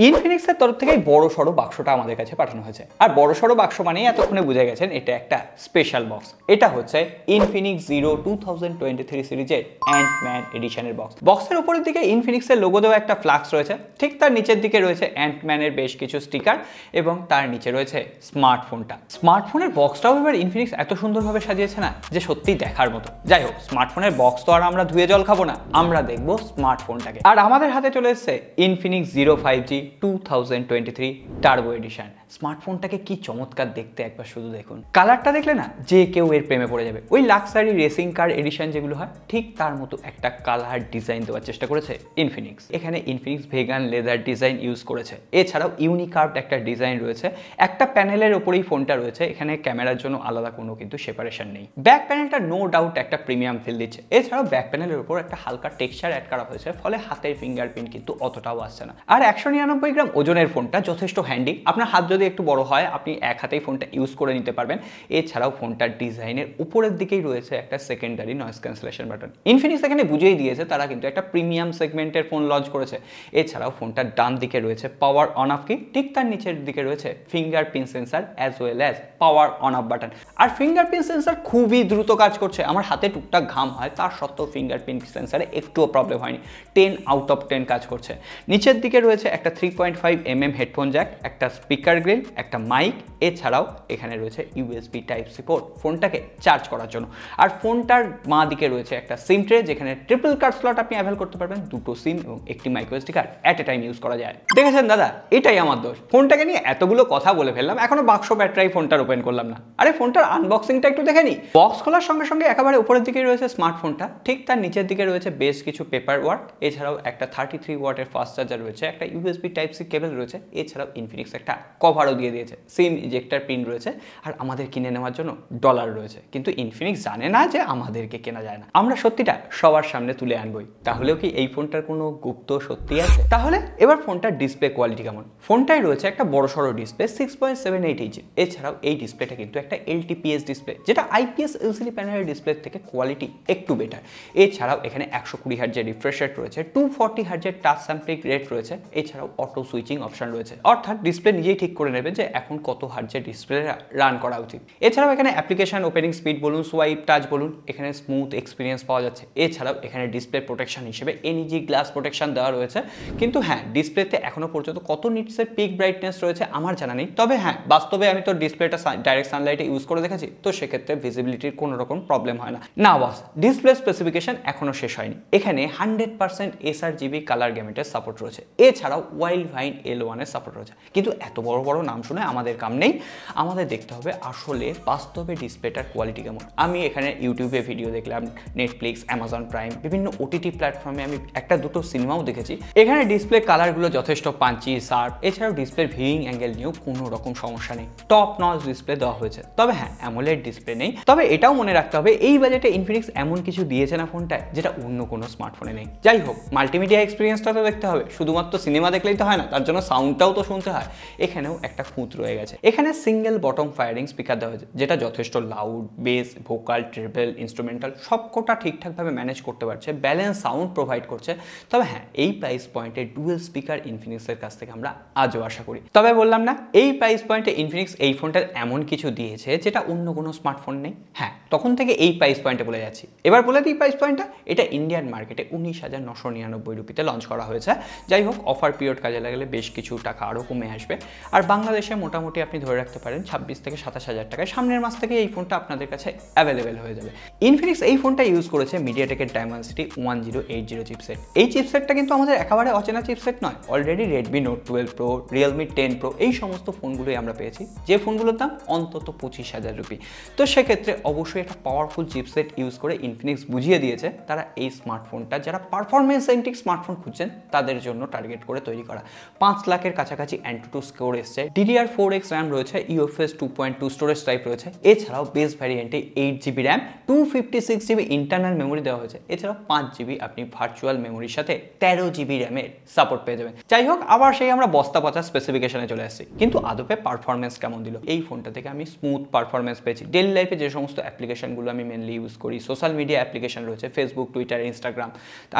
ইনফিনিক্সের তরফ থেকে বড় সড়ো বাক্সটা আমাদের কাছে পাঠানো হয়েছে। আর বড় সড়ো বাক্স মানেই এতক্ষণে বুঝে গেছেন এটা একটা স্পেশাল বক্স। এটা হচ্ছে ইনফিনিক্স জিরো 2023 সিরিজের অ্যান্টম্যান এডিশনের বক্স। বক্সের উপরের দিকে ইনফিনিক্সের লোগো দেওয়া একটা ফ্লাক্স রয়েছে, ঠিক তার নিচের দিকে রয়েছে অ্যান্টম্যানের বেশ কিছু স্টিকার এবং তার নিচে রয়েছে স্মার্টফোনটা। স্মার্টফোনের বক্সটাও এবার ইনফিনিক্স এত সুন্দরভাবে সাজিয়েছে না যে সত্যি দেখার মতো। যাই হোক, স্মার্টফোনের বক্স তো আর আমরা ধুয়ে জল খাবো না, আমরা দেখবো স্মার্টফোনটাকে। আর আমাদের হাতে চলে এসেছে Infinix zero 5G 2023 turbo edition. স্মার্টফোনটাকে কি চমৎকার দেখতে, একবার শুধু দেখুন। কালারটা দেখলে না যে কেউ এর প্রেমে পড়ে যাবে। ওই লাক্সারি রেসিং কার এডিশন যেগুলো হয় ঠিক তার মতো একটা কালার ডিজাইন দেওয়ার চেষ্টা করেছে ইনফিনিক্স। এখানে Infinix vegan leather design use করেছে। এছাড়াও ইউনিকার্ভ একটা ডিজাইন রয়েছে। একটা প্যানেলের ওপরেই ফোনটা রয়েছে, এখানে ক্যামেরার জন্য আলাদা কোনো কিন্তু সেপারেশন নেই। ব্যাক প্যানেলটা নো ডাউট একটা প্রিমিয়াম ফিল দিচ্ছে। এছাড়াও ব্যাক প্যানেলের উপর একটা হালকা টেক্সচার অ্যাড করা হয়েছে, ফলে হাতের ফিঙ্গারপ্রিন্ট কিন্তু অতটাও আসছে না। আর 199 গ্রাম ওজনের ফোনটা যথেষ্ট হ্যান্ডি। আপনার হাত যদি একটু বড় হয় আপনি এক হাতেই ফোনটা ইউজ করে নিতে পারবেন। এছাড়াও ফোনটার ডিজাইনের উপরের দিকেই রয়েছে একটা secondary noise cancellation button. Infinix এখানে বুঝেই দিয়েছে তারা কিন্তু একটা প্রিমিয়াম সেগমেন্টের ফোন লঞ্চ করেছে। এছাড়াও ফোনটার ডান দিকে রয়েছে পাওয়ার অন অফ কি, ঠিক তার নিচের দিকে রয়েছে fingerprint sensor as well as power on off button. আর ফিঙ্গারপ্রিন্ট সেন্সার খুবই দ্রুত কাজ করছে। আমার হাতে টুকটাক ঘাম হয়, তার সত্ত্বেও ফিঙ্গারপ্রিন্ট সেন্সারে একটুও প্রবলেম হয়নি। 10 আউট অফ 10 কাজ করছে। নিচের দিকে রয়েছে একটা 3.5mm হেডফোন জ্যাক, একটা স্পিকার গ্রিল, একটা মাইক। এছাড়াও এখানে রয়েছে ইউএসবি টাইপ সি পোর্ট ফোনটাকে চার্জ করার জন্য। আর ফোনটার বাঁ দিকে রয়েছে একটা সিম ট্রে, যেখানে ট্রিপল কার্ড স্লট আপনি অ্যাভেল করতে পারবেন। দুটো সিম এবং একটি micro SD card at a time use করা যায়। দেখেছেন দাদা, এটাই আমার দোষ। ফোনটাকে নিয়ে এতগুলো কথা বলে ফেললাম, এখনো বাক্স ব্যাটারি ফোনটার ওপেন করলাম না। আরে ফোনটার আনবক্সিংটা একটু দেখে নি। বক্স খোলার সঙ্গে সঙ্গে একেবারে উপরের দিকে রয়েছে স্মার্টফোনটা, ঠিক তার নিচের দিকে রয়েছে বেশ কিছু পেপার ওয়ার্ক। এছাড়াও একটা 33 ওয়াটের ফাস্ট চার্জার রয়েছে, একটা ইউএসবি টাইপ সি কেবল রয়েছে। এছাড়াও ইনফিনিক্স একটা কভারও দিয়ে দিয়েছে, সিম ইজেক্টার পিন রয়েছে। আর আমাদের কিনে নেওয়ার জন্য ডলার রয়েছে। কিন্তু ইনফিনিক্স জানে না যে আমাদেরকে কেনা যায় না। আমরা সত্যিটা সবার সামনে তুলে আনবই। তাহলেও কি এই ফোনটার কোনো গুপ্ত সত্যি আছে? তাহলে এবার ফোনটার ডিসপ্লে কোয়ালিটি কেমন? ফোনটাই রয়েছে একটা বড়সড় ডিসপ্লে 6.78 ইঞ্চি। এছাড়াও এই ডিসপ্লেটা কিন্তু একটা এলটিপিএস ডিসপ্লে, যেটা আইপিএস এলসিডি প্যানেলের ডিসপ্লে থেকে কোয়ালিটি একটু বেটার। এছাড়াও এখানে 120 হার্জের রিফ্রেশ রেট রয়েছে, 240 হার্জের টাচ স্যাম্পলিং রেট রয়েছে। এছাড়াও অটো সুইচিং অপশন রয়েছে, অর্থাৎ ডিসপ্লে নিজেই ঠিক করে নেবে যে এখন কত হার্জের ডিসপ্লে রান করা উচিত। এছাড়াও এখানে অ্যাপ্লিকেশন ওপেনিং স্পিড বলুন, সোয়াইপ টাচ বলুন, এখানে স্মুথ এক্সপিরিয়েন্স পাওয়া যাচ্ছে। এছাড়াও এখানে ডিসপ্লে প্রোটেকশন হিসেবে এনইজি গ্লাস প্রোটেকশন দেওয়া রয়েছে। কিন্তু হ্যাঁ, ডিসপ্লেতে এখনো পর্যন্ত কত নিটসের পিক ব্রাইটনেস রয়েছে আমার জানা নেই। তবে হ্যাঁ, বাস্তবে আমি তো ডিসপ্লেটা ডাইরেক্ট সানলাইটে ইউজ করে দেখেছি, তো সেক্ষেত্রে ভিজিবিলিটির কোনো রকম প্রবলেম হয় না। না বস, ডিসপ্লে স্পেসিফিকেশন এখনো শেষ হয়নি। এখানে 100% এসআরজিবি কালার গ্যামেটের সাপোর্ট রয়েছে। এছাড়াও ওয়াইল্ড ভাইন L1 এর সাপোর্ট রয়েছে। কিন্তু এত বড় বড় নাম শুনে আমাদের কাম নেই, আমাদের দেখতে হবে আসলে বাস্তবে ডিসপ্লেটার কোয়ালিটি কেমন। আমি এখানে ইউটিউবে ভিডিও দেখলাম, নেটফ্লিক্স, অ্যামাজন প্রাইম, বিভিন্ন ওটিটি প্ল্যাটফর্মে আমি একটা দুটো সিনেমাও দেখেছি। এখানে ডিসপ্লে কালারগুলো যথেষ্ট পাঞ্চি, শার্প। এছাড়াও ডিসপ্লের ভিউইং অ্যাঙ্গেল নিয়েও কোনো রকম সমস্যা নেই। টপ নচ ডিসপ্লে দেওয়া হয়েছে। তবে হ্যাঁ, অ্যামোলেড ডিসপ্লে নেই। তবে এটাও মনে রাখতে হবে এই বাজেটে ইনফিনিক্স এমন কিছু দিয়েছে না ফোনটায় যেটা অন্য কোনো স্মার্টফোনে নেই। যাই হোক, মাল্টিমিডিয়া এক্সপিরিয়েন্সটা তো দেখতে হবে। শুধুমাত্র সিনেমা দেখলেই তো হয় না, তার জন্য সাউন্ডটাও তো শুনতে হয়। এখানেও একটা খুঁত রয়ে গেছে। এখানে সিঙ্গেল বটম ফায়ারিং স্পিকার দেওয়া হয়েছে, যেটা যথেষ্ট loud, base, vocal, triple, instrumental সবকটা ঠিকঠাকভাবে ম্যানেজ করতে পারছে, ব্যালেন্স সাউন্ড প্রোভাইড করছে। তবে হ্যাঁ, এই প্রাইস পয়েন্টে ডুয়েল স্পিকার ইনফিনিক্সের কাছ থেকে আমরা আজও আশা করি। তবে বললাম না, এই প্রাইস পয়েন্টে ইনফিনিক্স এই ফোনটার এমন কিছু দিয়েছে যেটা অন্য কোনো স্মার্টফোন নেই। হ্যাঁ, তখন থেকে এই প্রাইস পয়েন্টে বলে যাচ্ছি। এবার বলে দিই প্রাইস পয়েন্টটা। এটা ইন্ডিয়ান মার্কেটে 19,999 রুপিতে লঞ্চ করা হয়েছে। যাই হোক, অফার পিরিয়ড কাজে লাগালে বেশ কিছু টাকা আরও কমে আসবে। আর বাংলাদেশে মোটামুটি আপনি ধরে রাখতে পারেন 26 থেকে 27 হাজার টাকায় সামনের মাস থেকে এই ফোনটা আপনাদের কাছে অ্যাভেলেবেল হয়ে যাবে। ইনফিনিক্স এই ফোনটা ইউজ করেছে মিডিয়াটেকের ডায়মেনসিটি 1080 চিপসেট। এই চিপসেটটা কিন্তু আমাদের একেবারে অচেনা চিপসেট নয়। Already Redmi note 12 pro, Realme 10 pro এই সমস্ত ফোনগুলোই আমরা পেয়েছি, যে ফোনগুলোর দাম অন্তত 25,000 রুপি। তো সেক্ষেত্রে অবশ্যই একটা পাওয়ারফুল চিপসেট ইউজ করে ইনফিনিক্স বুঝিয়ে দিয়েছে তারা এই স্মার্টফোনটা, যারা পারফরমেন্স সেন্ট্রিক স্মার্টফোন খুঁজছেন তাদের জন্য টার্গেট করে তৈরি করা। 5 লাখের কাছাকাছি Antutu স্কোর এসছে, DDR4X র্যাম রয়েছে, UFS 2.2 স্টোরেজ টাইপ রয়েছে। এছাড়াও বেস ভ্যারিয়েন্টে 8GB RAM, 256GB internal memory দেওয়া হয়েছে। এছাড়াও 5GB আপনি ভার্চুয়াল মেমোরির সাথে 13GB র্যামের সাপোর্ট পেয়ে যাবেন। যাই হোক, আবার সেই আমরা বস্তা পচা স্পেসিফিকেশনে চলে আসছি। কিন্তু আদপে পারফরমেন্স কেমন দিল? এই ফোনটা থেকে আমি স্মুথ পারফরমেন্স পেয়েছি। ডেইলি লাইফে যে সমস্ত অ্যাপ্লিকেশনগুলো আমি মেনলি ইউজ করি, সোশ্যাল মিডিয়া অ্যাপ্লিকেশন রয়েছে, ফেসবুক, টুইটার, ইনস্টাগ্রাম।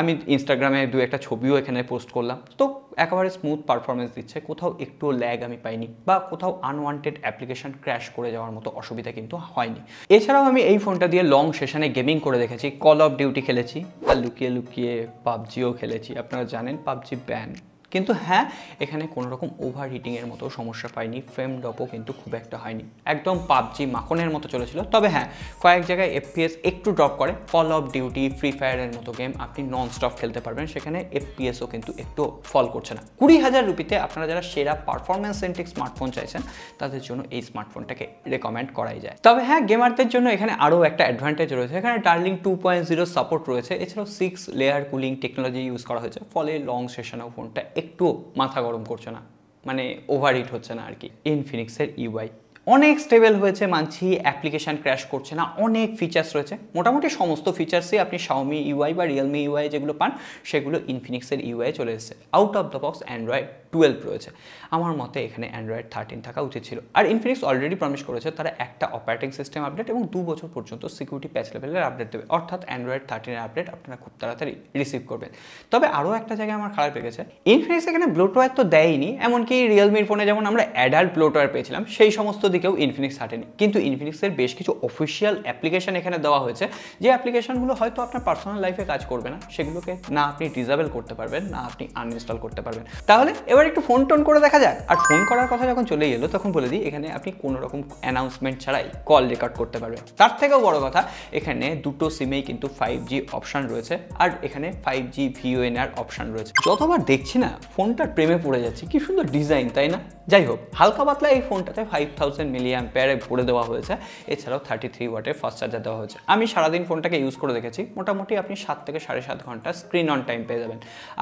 আমি ইনস্টাগ্রামে দু একটা ছবিও এখানে পোস্ট করলাম। তো একেবারে স্মুথ পারফরমেন্স দিচ্ছে, কোথাও একটু ল্যাগ আমি পাইনি বা কোথাও আনওয়ান্টেড অ্যাপ্লিকেশন ক্র্যাশ করে যাওয়ার মতো অসুবিধা কিন্তু হয়নি। এছাড়াও আমি এই ফোনটা দিয়ে লং সেশনে গেমিং করে দেখেছি, কল অফ ডিউটি খেলেছি আর লুকিয়ে লুকিয়ে পাবজিও খেলেছি। আপনারা জানেন পাবজি ব্যান, কিন্তু হ্যাঁ এখানে কোনো রকম ওভার হিটিংয়ের মতো সমস্যা পাইনি, ফ্রেম ড্রপও কিন্তু খুব একটা হয়নি, একদম পাবজি মাখনের মতো চলেছিল। তবে হ্যাঁ কয়েক জায়গায় এফপিএস একটু ড্রপ করে, কল অফ ডিউটি ফ্রি ফায়ারের মতো গেম আপনি নন স্টপ খেলতে পারবেন, সেখানে এফপিএসও কিন্তু একটু ফল করছে না। 20,000 রুপিতে আপনারা যারা সেরা পারফরমেন্স সেন্ট্রিক স্মার্টফোন চাইছেন তাদের জন্য এই স্মার্টফোনটাকে রেকমেন্ড করাই যায়। তবে হ্যাঁ গেমারদের জন্য এখানে আরও একটা অ্যাডভান্টেজ রয়েছে, এখানে ডার্লিং 2.0 সাপোর্ট রয়েছে, এছাড়াও 6 লেয়ার কুলিং টেকনোলজি ইউজ করা হয়েছে, ফলে লং সেশনেও ফোনটা একটু মাথা গরম করছে না, মানে ওভারহিট হচ্ছে না আর কি। ইনফিনিক্সের ইউআই অনেক স্টেবল হয়েছে মানছি, অ্যাপ্লিকেশন ক্র্যাশ করছে না, অনেক ফিচার্স রয়েছে, মোটামুটি সমস্ত ফিচার্সই আপনি শাওমি ইউআই বা রিয়েলমি ইউআই যেগুলো পান সেগুলো ইনফিনিক্সের ইউআই চলে এসেছে। Out of the box Android 12 রয়েছে, আমার মতে এখানে অ্যান্ড্রয়েড 13 থাকা উচিত ছিল। আর ইনফিনিক্স অলরেডি প্রমিস করেছে তারা একটা অপারেটিং সিস্টেম আপডেট এবং 2 বছর পর্যন্ত সিকিউরিটি প্যাচ লেভেলের আপডেট দেবে, অর্থাৎ অ্যান্ড্রয়েড 13 আপডেট আপনারা খুব তাড়াতাড়ি রিসিভ করবেন। তবে আরও একটা জায়গায় আমার খারাপ লেগেছে, ইনফিনিক্স এখানে ব্লোটওয়্যার তো দেয়নি, এমনকি রিয়েলমির ফোনে যেমন আমরা অ্যাডাল্ট ব্লোটওয়্যার পেয়েছিলাম সেই সমস্ত দিকেও ইনফিনিক্স হাঁটেনি, কিন্তু ইনফিনিক্সের বেশ কিছু অফিসিয়াল অ্যাপ্লিকেশন এখানে দেওয়া হয়েছে, যে অ্যাপ্লিকেশনগুলো হয়তো আপনার পার্সোনাল লাইফে কাজ করবে না, সেগুলোকে না আপনি ডিসেবল করতে পারবেন না আপনি আনইনস্টল করতে পারবেন। তাহলে এবার একটু ফোন টোন করে দেখা যাক। আর ফোন করার কথা যখন চলে এলো তখন বলে দিই এখানে আপনি কোনো রকম অ্যানাউন্সমেন্ট ছাড়াই কল রেকর্ড করতে পারবেন। তার থেকেও বড় কথা এখানে দুটো সিমেই কিন্তু 5G অপশান রয়েছে, আর এখানে 5G VoNR অপশান রয়েছে। যতবার দেখছি না ফোনটার প্রেমে পড়ে যাচ্ছি, কি সুন্দর ডিজাইন তাই না? যাই হোক, হালকা পাতলা এই ফোনটাতে 5000 mAh ভরে দেওয়া হয়েছে, এছাড়াও 33 ওয়াটের ফাস্ট চার্জার দেওয়া হয়েছে। আমি সারাদিন ফোনটাকে ইউজ করে দেখেছি, মোটামুটি আপনি 7 থেকে 7.5 ঘন্টা স্ক্রিন অন টাইম পেয়ে যাবেন।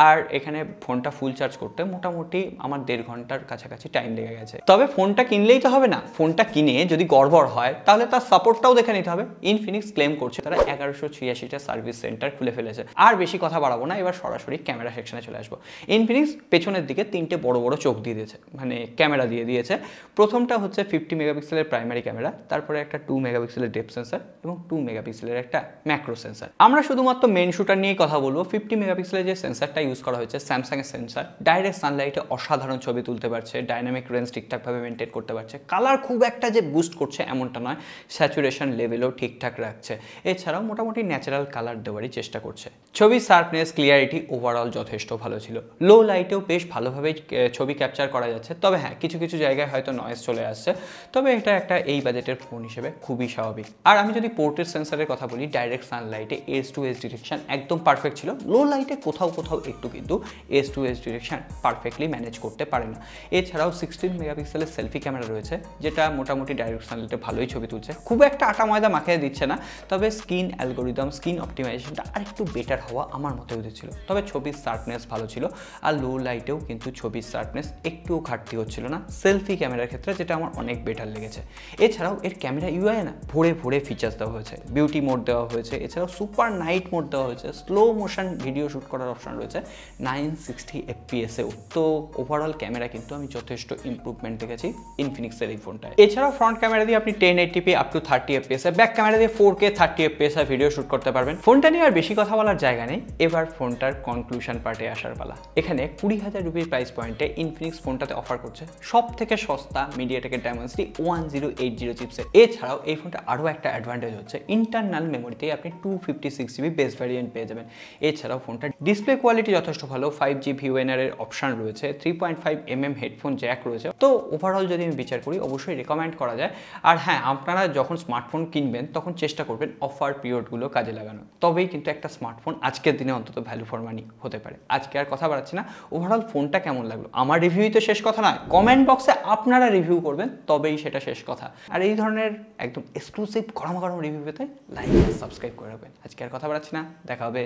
আর এখানে ফোনটা ফুল চার্জ করতে মোটামুটি আমার 1.5 ঘন্টার কাছাকাছি টাইম লেগে গেছে। তবে ফোনটা কিনলেই তো হবে না, ফোনটা কিনে যদি গড়বড় হয় তাহলে তার সাপোর্টটাও দেখে নিতে হবে। ইনফিনিক্স ক্লেম করছে তারা 1186টা সার্ভিস সেন্টার খুলে ফেলেছে। আর বেশি কথা বাড়াবো না, এবার সরাসরি ক্যামেরা সেকশনে চলে আসবো। ইনফিনিক্স পেছনের দিকে 3টে বড় বড় চোখ দিয়ে দিয়েছে, মানে ক্যামেরা দিয়ে দিয়েছে। প্রথমটা হচ্ছে 50 মেগাপিক্সেলের প্রাইমারি ক্যামেরা, তারপরে একটা 2 মেগাপিক্সেলের ডেপথ সেন্সার এবং 2 মেগাপিক্সেলের একটা ম্যাক্রো সেন্সার। আমরা শুধুমাত্র মেন শুটার নিয়েই কথা বলবো। 50 মেগাপিক্সেলের যে সেন্সারটা ইউজ করা হয়েছে স্যামসাং এর সেন্সার, ডাইরেক্ট সানলাইটে অসাধারণ ছবি তুলতে পারছে, ডাইনামিক রেঞ্জ ঠিকঠাকভাবে মেনটেন করতে পারছে, কালার খুব একটা যে বুস্ট করছে এমনটা নয়, স্যাচুরেশন লেভেলও ঠিকঠাক রাখছে, এছাড়াও মোটামুটি ন্যাচারাল কালার দেওয়ারই চেষ্টা করছে। ছবি শার্পনেস ক্লিয়ারিটি ওভারঅল যথেষ্ট ভালো ছিল, লো লাইটেও বেশ ভালোভাবেই ছবি ক্যাপচার করা যাচ্ছে। তবে হ্যাঁ কিছু কিছু জায়গায় হয়তো নয়েজ চলে আসছে, তবে এটা একটা এই বাজেটের ফোন হিসেবে খুবই স্বাভাবিক। আর আমি যদি পোর্ট্রেট সেন্সারের কথা বলি, ডাইরেক্ট সানলাইটে এজ টু এজ ডিরেকশন একদম পারফেক্ট ছিল, লো লাইটে কোথাও কোথাও একটু কিন্তু edge to edge direction perfectly manage করতে পারে না। এছাড়াও 16 মেগাপিক্সেলের সেলফি ক্যামেরা রয়েছে, যেটা মোটামুটি ডাইরেক্ট সানলাইটে ভালোই ছবি তুলছে, খুব একটা আটা ময়দা মাখিয়ে দিচ্ছে না। তবে স্ক্রিন অ্যালগোরিদম, স্ক্রিন অপটিমাইজেশনটা আর একটু বেটার হওয়া আমার মতে উচিত ছিল। তবে ছবির শার্পনেস ভালো ছিল, আর লো লাইটেও কিন্তু ছবির শার্পনেস একটুও ঘাটতি হচ্ছিল না সেলফি ক্যামেরার ক্ষেত্রে, যেটা আমার অনেক বেটার লেগেছে। এছাড়াও এর ক্যামেরা ইউআই না ভরে ভরে ফিচার্স দেওয়া হয়েছে, বিউটি মোড দেওয়া হয়েছে, এছাড়াও সুপার নাইট মোড দেওয়া হয়েছে, স্লো মোশন ভিডিও শ্যুট করার অপশন রয়েছে 960 FPS-এও। তো ওভারঅল ক্যামেরা কিন্তু আমি যথেষ্ট ইম্প্রুভমেন্ট দেখেছি ইনফিনিক্সের এই ফোনটায়। এছাড়াও ফ্রন্ট ক্যামেরা দিয়ে আপনি 1080p up to 30 FPS, back camera দিয়ে 4K 30 FPS ভিডিও শ্যুট করতে পারবেন। ফোনটা নিয়ে আর বেশি কথা বলার জায়গা নেই, এবার ফোনটার কনক্লুশন পার্টে আসার পালা। এখানে 20,000 রুপির প্রাইস পয়েন্টে ইনফিনিক্স ফোনটাতে অফার করছে সব থেকে সস্তা মিডিয়াটেকের ডায়মেনসিটি 1080 চিপসেট। এছাড়াও এই ফোনটা আরও একটা অ্যাডভান্টেজ হচ্ছে ইন্টারনাল মেমোরিতে আপনি 256GB বেস ভ্যারিয়েন্ট পেয়ে যাবেন। এছাড়াও ফোনটা ডিসপ্লে কোয়ালিটি যথেষ্ট ভালো, 5G VoNR এর অপশন রয়েছে, 3.5mm হেডফোন জ্যাক রয়েছে। তো ওভারঅল যদি আমি বিচার করি অবশ্যই রেকমেন্ড করা যায়। আর হ্যাঁ, আপনারা যখন স্মার্টফোন কিনবেন তখন চেষ্টা করবেন অফার পিরিয়ডগুলো কাজে লাগানো, তবেই কিন্তু একটা স্মার্টফোন আজকের দিনে অন্তত ভ্যালু ফর মানি হতে পারে। আজকে আর কথা বাড়াচ্ছি না, ওভারঅল ফোনটা কেমন লাগলো আমার রিভিউই তো শেষ কথা নয়, কমেন্ট বক্সে আপনারা রিভিউ করবেন তবেই সেটা শেষ কথা। আর এই ধরনের একদম এক্সক্লুসিভ গরম গরম রিভিউ পেতে লাইক আর সাবস্ক্রাইব করে রাখবেন। আজকে আর কথা বাড়াচ্ছি না, দেখা হবে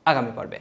আগামী পর্বে।